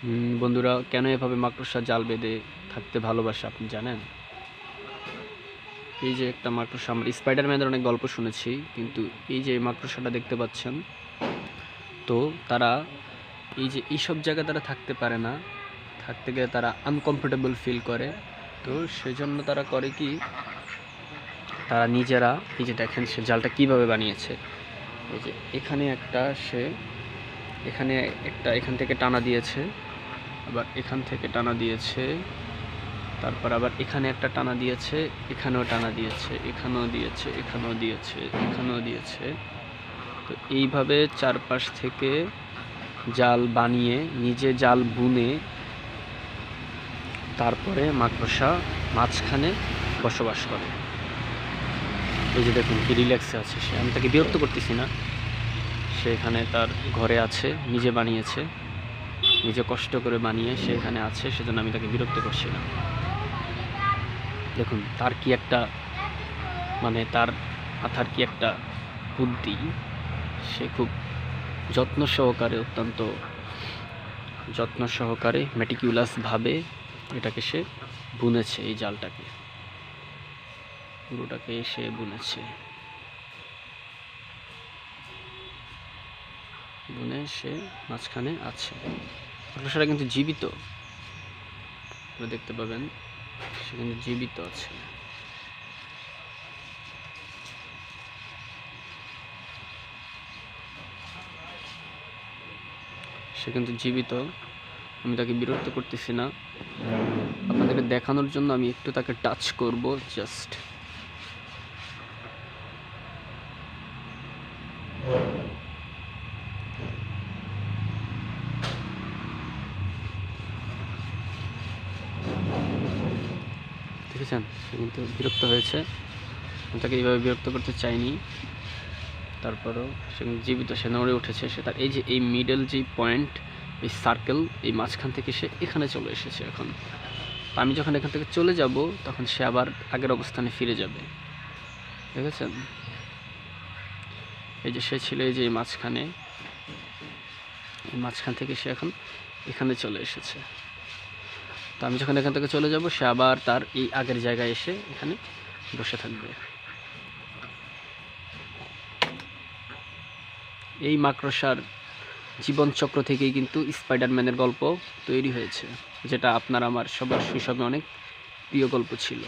বন্ধুরা, কেন এভাবে মাকড়সা জাল বেঁধে থাকতে ভালোবাসে আপনি জানেন? এই যে একটা মাকড়সা, আমরা স্পাইডারম্যানের অনেক গল্প শুনেছি, কিন্তু এই যে মাকড়সাটা দেখতে পাচ্ছেন, তো তারা এই যে এইসব জায়গায় তারা থাকতে পারে না, থাকতে গেলে তারা আনকমফোর্টেবল ফিল করে। তো সেজন্য তারা করে কি, তারা নিজেরা, এই যে দেখেন সে জালটা কিভাবে বানিয়েছে। এই যে এখানে এখান থেকে টানা দিয়েছে, আবার এখান থেকে টানা দিয়েছে, তারপর আবার এখানে একটা টানা দিয়েছে, এখানেও টানা দিয়েছে, এখানেও দিয়েছে, এখানেও দিয়েছে, এখানেও দিয়েছে। তো এইভাবে চারপাশ থেকে জাল বানিয়ে, নিজে জাল বুনে, তারপরে মাকড়সা মাঝখানে বসবাস করে। এই যে দেখুন কি রিল্যাক্সে আছে সে, আমি তাকে বিরক্ত করতেছি না। সে এখানে তার ঘরে আছে, নিজে বানিয়েছে, নিজে কষ্ট করে বানিয়ে সে এখানে আছে, সেজন্য আমি তাকে বিরক্ত করছি না। দেখুন তার কি একটা, মানে তার মাথার কি একটা বুদ্ধি। সে খুব অত্যন্ত যত্ন সহকারে মেটিকুলাসভাবে এটাকে সে বুনেছে, এই জালটাকে পুরোটাকে সে বুনেছে, বুনে সে মাঝখানে আছে। মাকড়সাটা কিন্তু জীবিত, দেখতে পাবেন সে কিন্তু জীবিত আছে। সে কিন্তু জীবিত, আমি তাকে বিরক্ত করতেছি না। আপনাদেরকে দেখানোর জন্য আমি একটু তাকে টাচ করব, জাস্ট। দেখেছেন, সে কিন্তু বিরক্ত হয়েছে। আমি তাকে এইভাবে বিরক্ত করতে চাইনি, তারপরেও সে কিন্তু জীবিত, সে নড়ে উঠেছে। সে তার এই যে এই মিডল যে পয়েন্ট, এই সার্কেল, এই মাঝখান থেকে সে এখানে চলে এসেছে। এখন আমি যখন এখান থেকে চলে যাব, তখন সে আবার আগের অবস্থানে ফিরে যাবে। দেখেছেন, এই যে সে ছিল এই যে মাঝখানে, এই মাঝখান থেকে সে এখন এখানে চলে এসেছে। তো আমি যখন এখান থেকে চলে যাব, সে আবার তার এই আগের জায়গায় এসে এখানে বসে থাকবে। এই মাকড়সার জীবনচক্র থেকেই কিন্তু স্পাইডারম্যানের গল্প তৈরি হয়েছে, যেটা আপনার আমার সবার শৈশবে অনেক প্রিয় গল্প ছিল।